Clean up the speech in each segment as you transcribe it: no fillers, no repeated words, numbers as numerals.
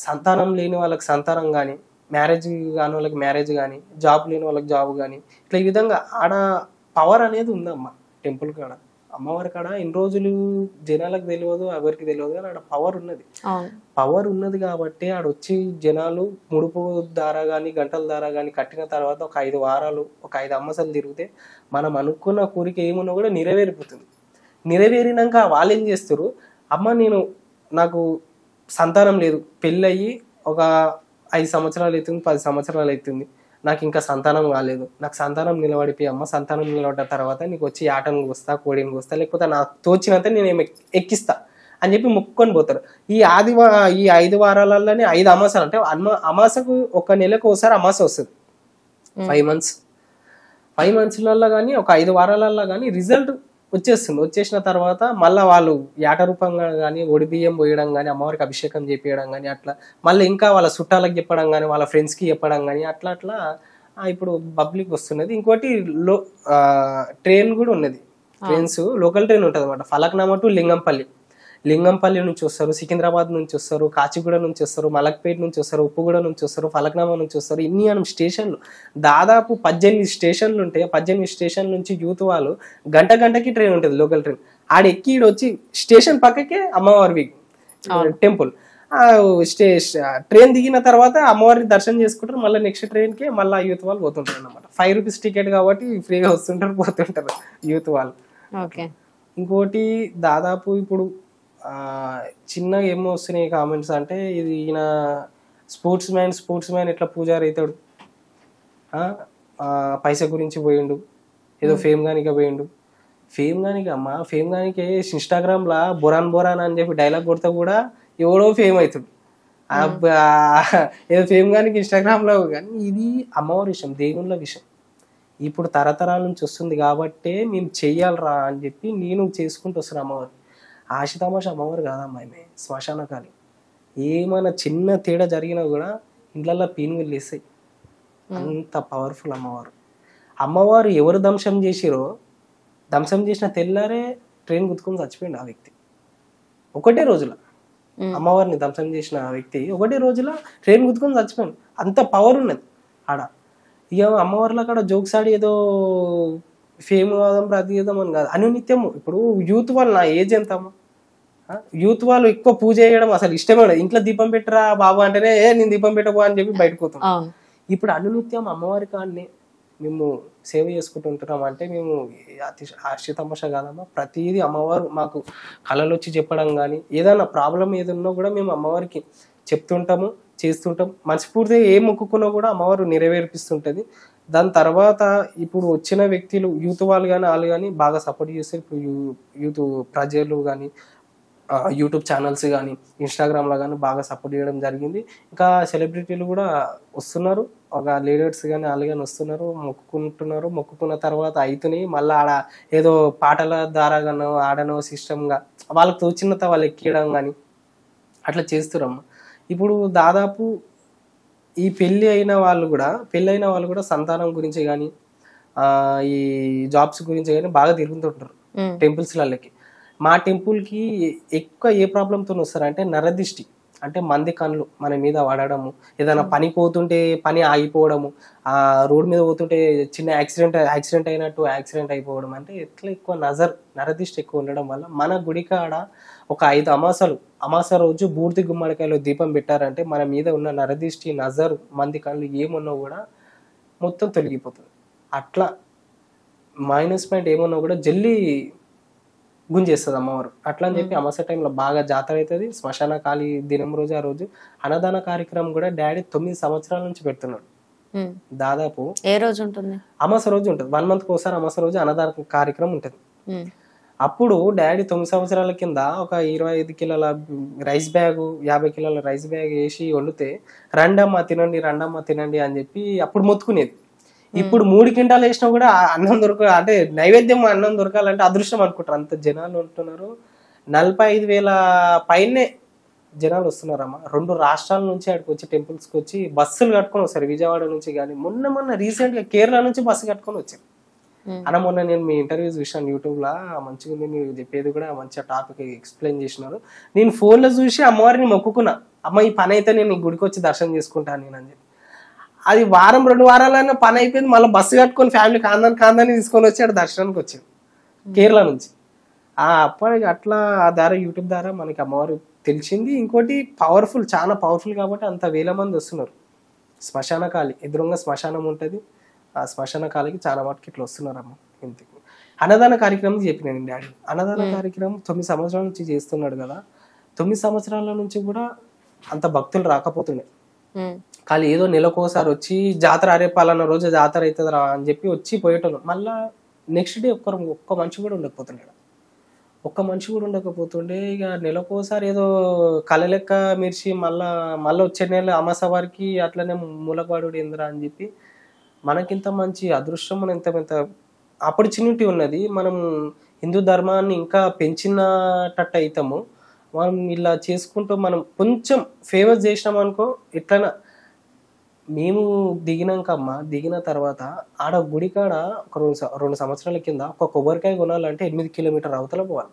సంతానం లేని వాళ్ళకి సంతానం కానీ, మ్యారేజ్ కాని వాళ్ళకి మ్యారేజ్ కానీ, జాబ్ లేని వాళ్ళకి జాబ్ కానీ, ఇట్లా ఈ విధంగా ఆడ పవర్ అనేది ఉందమ్మ టెంపుల్ కాడ. అమ్మవారి కాడ ఇన్ని రోజులు జనాలకు తెలియదు, ఎవరికి తెలియదు, కానీ ఆడ పవర్ ఉన్నది. పవర్ ఉన్నది కాబట్టి ఆడొచ్చి జనాలు ముడుపు దారా కానీ, గంటల దారా కానీ కట్టిన తర్వాత ఒక 5 వారాలు, ఒక 5 అమ్మసలు తిరిగితే మనం అనుకున్న కోరిక ఏమున్నా కూడా నెరవేరిపోతుంది. నెరవేరినాక వాళ్ళు ఏం చేస్తారు, అమ్మ నాకు సంతానం లేదు, పెళ్ళయి ఒక 5 సంవత్సరాలు అవుతుంది, 10 సంవత్సరాలు అవుతుంది, నాకు ఇంకా సంతానం కాలేదు, నాకు సంతానం నిలబడిపోయి అమ్మ సంతానం నిలబడ్డ తర్వాత నీకు వచ్చి ఆటను కోస్తా, కోడిని కోస్తా, లేకపోతే నాకు తోచినంత నేను ఎక్కిస్తా అని చెప్పి మొక్కుకొని పోతారు. ఈ 5 వారాలలోనే 5 అమాసాలు, అంటే అమాసకు ఒక నెలకు ఒకసారి అమాస వస్తుంది. 5 months 5 monthsలలో కానీ ఒక 5 వారాలలో కానీ రిజల్ట్ వచ్చేస్తుంది. వచ్చేసిన తర్వాత మళ్ళీ వాళ్ళు యాట రూపంగా కానీ, ఒడి బియ్యం పోయడం కానీ, అమ్మవారికి అభిషేకం చేపించడం కానీ, అట్లా మళ్ళీ ఇంకా వాళ్ళ చుట్టాలకు చెప్పడం కానీ, వాళ్ళ ఫ్రెండ్స్కి చెప్పడం కానీ, అట్లా అట్లా ఇప్పుడు పబ్లిక్ వస్తున్నది. ఇంకోటి ట్రైన్ కూడా ఉన్నది. ట్రైన్స్ లోకల్ ట్రైన్ ఉంటుంది అన్నమాట. ఫలక్నామా టు లింగంపల్లి నుంచి వస్తారు, సికింద్రాబాద్ నుంచి వస్తారు, కాచిగూడ నుంచి వస్తారు, మలక్పేట నుంచి వస్తారు, ఉప్పుగూడ నుంచి వస్తారు, ఫలక్నామా నుంచి వస్తారు. ఇన్ని స్టేషన్లు, దాదాపు 18 స్టేషన్లు ఉంటాయి. 18 స్టేషన్ల నుంచి యూత్ వాళ్ళు గంటకి ట్రైన్ ఉంటుంది, లోకల్ ట్రైన్. ఆడెక్కి వచ్చి స్టేషన్ పక్కకే అమ్మవారి టెంపుల్. ట్రైన్ దిగిన తర్వాత అమ్మవారిని దర్శనం చేసుకుంటారు. మళ్ళీ నెక్స్ట్ ట్రైన్కి మళ్ళీ యూత్ వాళ్ళు పోతుంటారు అన్నమాట. 5 rupees టికెట్ కాబట్టి ఫ్రీగా వస్తుంటారు, పోతుంటారు యూత్ వాళ్ళు. ఇంకోటి దాదాపు ఇప్పుడు చిన్నగా ఏమో వస్తున్నాయి కామెంట్స్ అంటే, ఇది ఈయన స్పోర్ట్స్ మ్యాన్ ఎట్లా పూజారి అవుతాడు, పైసా గురించి పోయిండు, ఏదో ఫేమ్ గానిక పోయిండు. ఫేమ్ గానిక అమ్మ, ఫేమ్ గానికే ఇన్స్టాగ్రామ్లో బొరాన్ అని చెప్పి డైలాగ్ కొడితే కూడా ఎవడో ఫేమ్ అవుతాడు. ఏదో ఫేమ్ గానికి ఇన్స్టాగ్రామ్లో. కానీ ఇది అమ్మవారి విషయం, దేవుళ్ళ విషయం. ఇప్పుడు తరతరాల నుంచి వస్తుంది కాబట్టే మేము చెయ్యాలరా అని చెప్పి నేను చేసుకుంటూ వస్తాను అమ్మవారు. ఆశితామాష అమ్మవారు కాదమ్మా, ఆమె శ్మశానకాలి. ఏమైనా చిన్న తేడా జరిగినా కూడా ఇండ్లల్లో పీనుగులు లేస్తాయి, అంత పవర్ఫుల్ అమ్మవారు. అమ్మవారు ఎవరు ధ్వంసం చేసిరో, ధ్వంసం చేసిన తెల్లారే ట్రైన్ గుర్తుకొని చచ్చిపోయింది ఆ వ్యక్తి. ఒకటే రోజుల అమ్మవారిని ధ్వంసం చేసిన వ్యక్తి ఒకటే రోజుల ట్రైన్ గుర్తుకొని చచ్చిపోయింది. అంత పవర్ ఉన్నది ఆడ. ఇక అమ్మవారిలో అక్కడ జోక్స్ ఆడి ఏదో ఫేమ్ కాదాం, ప్రతిదం అని కాదు, అనునిత్యము. ఇప్పుడు యూత్ వాళ్ళు, నా ఏజ్ ఎంతమ్మా, యూత్ వాళ్ళు ఎక్కువ పూజ చేయడం అసలు ఇష్టమే ఉండదు. ఇంట్లో దీపం పెట్టరా బాబు అంటేనే నేను దీపం పెట్టబో అని చెప్పి బయటకు పోతాం. ఇప్పుడు అనునిత్యం అమ్మవారి కాడనే మేము సేవ చేసుకుంటుంటున్నాం అంటే మేము ఆశ్రితమశ కాదమ్మా. ప్రతిదీ అమ్మవారు మాకు కళలు వచ్చి చెప్పడం కానీ, ఏదైనా ప్రాబ్లం ఏదన్నా కూడా మేము అమ్మవారికి చెప్తుంటాము, చేస్తుంటాం. మనస్ఫూర్తిగా ఏ మొక్కుకున్నా కూడా అమ్మవారు నెరవేర్పిస్తుంటది. దాని తర్వాత ఇప్పుడు వచ్చిన వ్యక్తులు యూత్ వాళ్ళు కానీ వాళ్ళు కానీ బాగా సపోర్ట్ చేస్తారు. ఇప్పుడు యూత్ ప్రజలు కానీ, యూట్యూబ్ ఛానల్స్ కానీ, ఇన్స్టాగ్రామ్లో కానీ బాగా సపోర్ట్ చేయడం జరిగింది. ఇంకా సెలబ్రిటీలు కూడా వస్తున్నారు, ఒక లీడర్స్ కానీ వాళ్ళు కానీ వస్తున్నారు, మొక్కుకుంటున్నారు. మొక్కుకున్న తర్వాత అవుతున్నాయి. మళ్ళీ ఆడ ఏదో పాటల ద్వారాగానో ఆడనో సిస్టమ్గా వాళ్ళకి తోచినంత వాళ్ళు ఎక్కియడం కానీ అట్లా చేస్తున్నారమ్మ. ఇప్పుడు దాదాపు ఈ పెళ్ళి అయిన వాళ్ళు కూడా సంతానం గురించి కానీ, ఈ జాబ్స్ గురించి కానీ బాగా తిరుగుతుంటారు టెంపుల్స్లకి. మా టెంపుల్కి ఎక్కువ ఏ ప్రాబ్లంతో వస్తారంటే నరదిష్టి, అంటే మంది కళ్ళు మన మీద పడడము, ఏదైనా పని పోతుంటే పని ఆగిపోవడము, ఆ రోడ్ మీద పోతుంటే చిన్న యాక్సిడెంట్ యాక్సిడెంట్ అయిపోవడం. అంటే ఎట్లా ఎక్కువ నరదిష్టి ఎక్కువ ఉండడం వల్ల మన గుడికాడ ఒక 5 అమాస రోజు బూర్తి గుమ్మడికాయలో దీపం పెట్టారంటే మన మీద ఉన్న నరదిష్టి, నజరు, మంది కళ్ళు ఏమున్నా కూడా మొత్తం తొలగిపోతుంది. అట్లా మైనస్ పాయింట్ ఏమున్నా కూడా జల్లి గుంజేస్తుంది అమ్మవారు. అట్లా అని చెప్పి అమాస టైంలో బాగా జాతర అవుతుంది. శ్మశాన ఖాళీ దినం రోజు ఆ రోజు అన్నదాన కార్యక్రమం కూడా డాడీ 9 సంవత్సరాల నుంచి పెడుతున్నాడు. దాదాపు ఏ రోజు ఉంటుంది? అమాస రోజు ఉంటుంది. 1 month ఒకసారి అమాస రోజు అన్నదాన కార్యక్రమం ఉంటుంది. అప్పుడు డాడీ 9 సంవత్సరాల కింద ఒక 25 కిలోల రైస్ బ్యాగ్, 50 కిలోల రైస్ బ్యాగ్ వేసి వండితే రండమ్మ తినండి అని చెప్పి అప్పుడు మొత్తుకునేది. ఇప్పుడు 3 క్వింటాలు వేసినా కూడా అన్నం అంటే నైవేద్యం అన్నం దొరకాలంటే అదృష్టం అనుకుంటారు. అంత జనాలు ఉంటున్నారు. 45,000 పైనే జనాలు వస్తున్నారమ్మా. 2 రాష్ట్రాల నుంచి అక్కడికి వచ్చి టెంపుల్స్కి వచ్చి బస్సులు కట్టుకొని వస్తారు. విజయవాడ నుంచి కానీ మొన్న రీసెంట్గా కేరళ నుంచి బస్సు కట్టుకొని వచ్చారు. అన్న మొన్న నేను మీ ఇంటర్వ్యూ చూసాను యూట్యూబ్లో, మంచిగా ఉంది మీరు చెప్పేది కూడా, మంచిగా టాపిక్ ఎక్స్ప్లెయిన్ చేసినారు. నేను ఫోన్లో చూసి అమ్మవారిని మొక్కుకున్నా, అమ్మ ఈ పని అయితే నేను ఈ గుడికి వచ్చి దర్శనం చేసుకుంటాను నేను అని చెప్పి. అది వారం 2 వారాలైనా పని అయిపోయింది. మళ్ళీ బస్సు కట్టుకొని ఫ్యామిలీ కాందాన్ని తీసుకొని వచ్చి ఆడ దర్శనానికి వచ్చాడు కేరళ నుంచి. అప్పటికి అట్లా ఆ ద్వారా యూట్యూబ్ ద్వారా మనకి అమ్మవారు తెలిసింది. ఇంకోటి పవర్ఫుల్, చాలా పవర్ఫుల్ కాబట్టి అంత వేల మంది వస్తున్నారు. శ్మశాన కాళి ఎదురుగా శ్మశానం ఉంటుంది, ఆ శ్మశాన కాళికి చాలా మటుకు ఇట్లా వస్తున్నారమ్మ. ఇంటికి అన్నదాన కార్యక్రమం చెప్పినాను డాడీ. అన్నదాన కార్యక్రమం 9 సంవత్సరాల నుంచి చేస్తున్నాడు కదా. 9 సంవత్సరాల నుంచి కూడా అంత భక్తులు రాకపోతుండే. కానీ ఏదో నెలకోసారి వచ్చి జాతర, అరే పలానా రోజు జాతర అవుతుంది రా అని చెప్పి వచ్చి పోయేటోళ్ళు. మళ్ళా నెక్స్ట్ డే ఒక్క మనిషి కూడా ఉండకపోతుండే. ఒక్క మనిషి కూడా ఉండకపోతుండే. ఇక నెలకోసారి ఏదో కళ లెక్క మెరిచి మళ్ళీ వచ్చే నెల అమాస వారికి అట్లనే మూలపాడు ఏందిరా అని చెప్పి, మనకింత మంచి అదృష్టం, మనం ఇంత ఆపర్చునిటీ ఉన్నది. మనం హిందూ ధర్మాన్ని ఇంకా పెంచినట్టు అవుతాము. మనం ఇలా చేసుకుంటూ మనం కొంచెం ఫేమస్ చేసినాం అనుకో. ఎట్లనా మేము దిగిన తర్వాత ఆడ గుడికాడ ఒక 2 సంవత్సరాల కింద ఒక కొబ్బరికాయ కొనాలంటే 8 కిలోమీటర్ అవతల పోవాలి.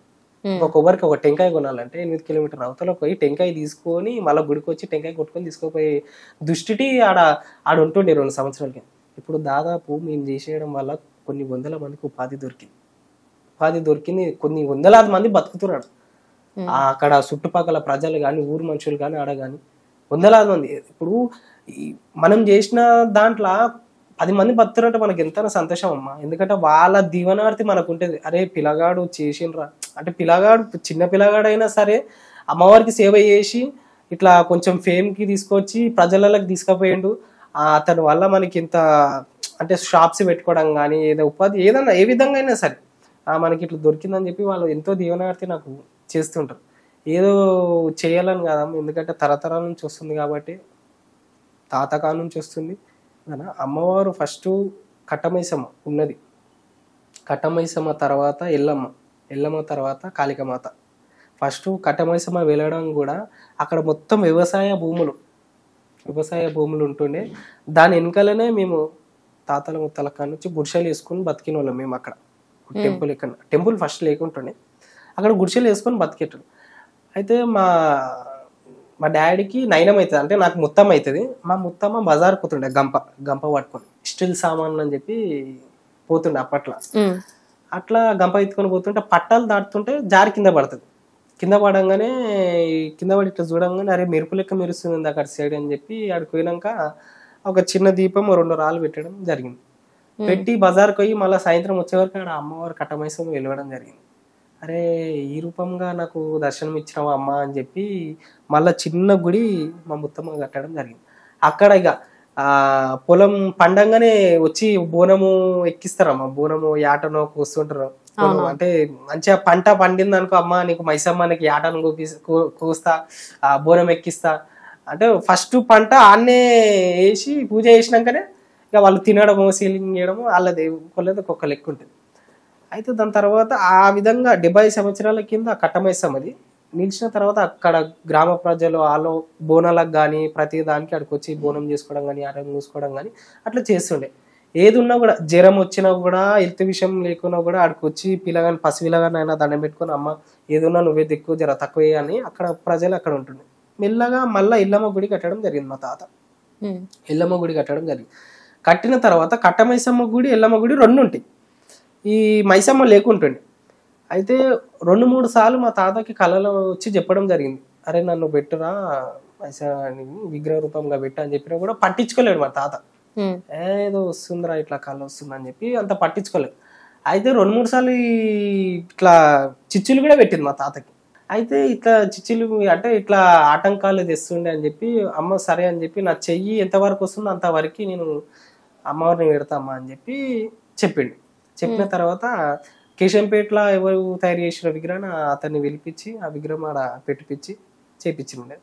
ఒక టెంకాయ కొనాలంటే 8 కిలోమీటర్ అవతల పోయి టెంకాయ తీసుకొని మళ్ళీ గుడికి వచ్చి టెంకాయ కొట్టుకొని తీసుకుపోయి దుస్థితి ఆడ ఉంటుండే 2 సంవత్సరాల కింద. ఇప్పుడు దాదాపు మేము చేసేయడం వల్ల కొన్ని వందల మందికి ఉపాధి దొరికింది. కొన్ని వందలాది మంది బతుకుతున్నాడు. అక్కడ చుట్టుపక్కల ప్రజలు కానీ, ఊరు మనుషులు కానీ, ఆడ కానీ వందలాది మంది. ఇప్పుడు మనం చేసిన దాంట్లో 10 మంది బతుకుతున్నట్టు మనకి ఎంత సంతోషం అమ్మా. ఎందుకంటే వాళ్ళ దీవనార్థి మనకు ఉంటుంది. అరే పిల్లగాడు చేసిండ్రా అంటే, చిన్న పిల్లగాడైనా సరే అమ్మవారికి సేవ చేసి ఇట్లా కొంచెం ఫేమ్కి తీసుకొచ్చి ప్రజలకి తీసుకుపోయిండు. అతని వల్ల మనకి ఇంత అంటే షాప్స్ పెట్టుకోవడం కానీ, ఏదో ఉపాధి ఏదన్నా ఏ విధంగా అయినా సరే మనకి ఇట్లా దొరికిందని చెప్పి వాళ్ళు ఎంతో దీవనార్థి నాకు చేస్తుంటారు. ఏదో చేయాలని కాదా, ఎందుకంటే తరతరాల నుంచి వస్తుంది కాబట్టి, తాతకాల నుంచి వస్తుంది. అమ్మవారు ఫస్ట్ కట్టమైసమ్మ ఉన్నది. కట్టమైసమ్మ తర్వాత ఎల్లమ్మ తర్వాత కాళికమాత. ఫస్ట్ కట్టమైసమ్మ వెళ్ళడం కూడా అక్కడ మొత్తం వ్యవసాయ భూములు ఉంటుండే. దాని వెనకాలనే మేము తాతల ముత్తల కాడ నుంచి గుడిసెలు వేసుకొని బతికిన వాళ్ళం. మేము అక్కడ టెంపుల్ ఫస్ట్ లేకుంటుండే, అక్కడ గుడిసెలు వేసుకొని బతికేటోళ్ళు. అయితే మా డాడీకి నయనం అవుతుంది, అంటే నాకు ముత్తమ్మ అవుతుంది. మా ముత్తమ్మ బజార్ పోతుండే గంప పట్టుకొని స్టీల్ సామాన్లు అని చెప్పి పోతుండే అప్పట్లో. అట్లా గంప ఎత్తుకొని పోతుంటే పట్టాలు దాటుతుంటే జారి కింద పడుతుంది. కింద పడంగానే కింద పడి ఇట్లా చూడంగానే అరే మెరుపు లెక్క మెరుస్తుంది అక్కడ సైడ్ అని చెప్పి ఆడికి పోయినాక ఒక చిన్న దీపం 2 రాళ్ళు పెట్టడం జరిగింది. పెట్టి బజార్కి పోయి మళ్ళీ సాయంత్రం వచ్చే వరకు ఆడ అమ్మవారు కట్టమైసమ్మ వెలవడం జరిగింది. అరే ఈ రూపంగా నాకు దర్శనం ఇచ్చినావు అమ్మ అని చెప్పి మళ్ళీ చిన్న గుడి మా ముత్తమ్మ కట్టడం జరిగింది. అక్కడ ఇక పొలం పండంగానే వచ్చి బోనము ఎక్కిస్తారమ్మ. బోనము యాటనో కూస్తుంటారు. అంటే మంచిగా పంట పండింది అనుకో, అమ్మ నీకు మైసమ్మ నీకు యాటను కూస్తా, బోనం ఎక్కిస్తా అంటే ఫస్ట్ పంట ఆన్నే వేసి పూజ చేసినాకనే ఇక వాళ్ళు తినడము, సీలింగ్ చేయడము వాళ్ళది ఒక్కొక్క లెక్క ఉంటుంది. అయితే దాని తర్వాత ఆ విధంగా 70 సంవత్సరాల కింద కట్టమైసమ్మది నిలిచిన తర్వాత అక్కడ గ్రామ ప్రజలు వాళ్ళు బోనాలకు కానీ ప్రతి దానికి అక్కడికి వచ్చి బోనం చేసుకోవడం కానీ, ఆటం చూసుకోవడం కానీ అట్లా చేస్తుండే. ఏది ఉన్నా కూడా, జ్వరం వచ్చినా కూడా, హెల్త్ విషయం లేకున్నా కూడా అక్కడికి వచ్చి పసిపిల్లగాని అయినా దండం పెట్టుకొని అమ్మ ఏదున్నా నువ్వే దిక్కు జర తక్కువ అని అక్కడ ప్రజలు అక్కడ ఉంటుండే. మెల్లగా మళ్ళీ ఎల్లమ్మ గుడి కట్టడం జరిగింది. మా తాత ఎల్లమ్మ గుడి కట్టడం జరిగింది. కట్టిన తర్వాత కట్టమైసమ్మ గుడి, ఎల్లమ్మ గుడి 2 ఉంటాయి. ఈ మైసమ్మ లేకుంటుండే. అయితే 2-3 సార్లు మా తాతకి కళలో వచ్చి చెప్పడం జరిగింది, అరే నన్ను పెట్టురా విగ్రహ రూపంగా పెట్టు అని చెప్పినా కూడా పట్టించుకోలేడు మా తాత. ఏదో వస్తుందిరా ఇట్లా కళ వస్తుంది అని చెప్పి అంత పట్టించుకోలేదు. అయితే 2-3 సార్లు ఇట్లా చిచ్చులు కూడా పెట్టింది మా తాతకి. అయితే ఇట్లా చిచ్చులు అంటే ఇట్లా ఆటంకాలు తెస్తుండే అని చెప్పి అమ్మ సరే అని చెప్పి నా చెయ్యి ఎంతవరకు వస్తుందో అంతవరకు నేను అమ్మవారిని పెడతామా అని చెప్పి చెప్పిండు. చెప్పిన తర్వాత కేశంపేటలో ఎవరు తయారు చేసిన విగ్రహాన్ని అతన్ని పిలిపించి ఆ విగ్రహం ఆడ పెట్టిపించి చేపించిండే.